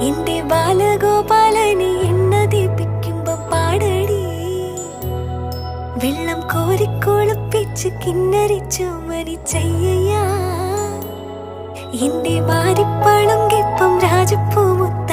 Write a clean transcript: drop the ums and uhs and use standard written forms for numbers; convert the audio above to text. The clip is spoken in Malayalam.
എന്റെ ബാലഗോപാലനെ എണ്ണ ദീപിക്കുമ്പോ പാടടി. വെള്ളം കോരിക്കൊളുപ്പിച്ച് കിന്നരിച്ചു മരിച്ചയ്യ. എന്റെ മാരിപ്പളുങ്കിപ്പം രാജപ്പൂമുത്ത്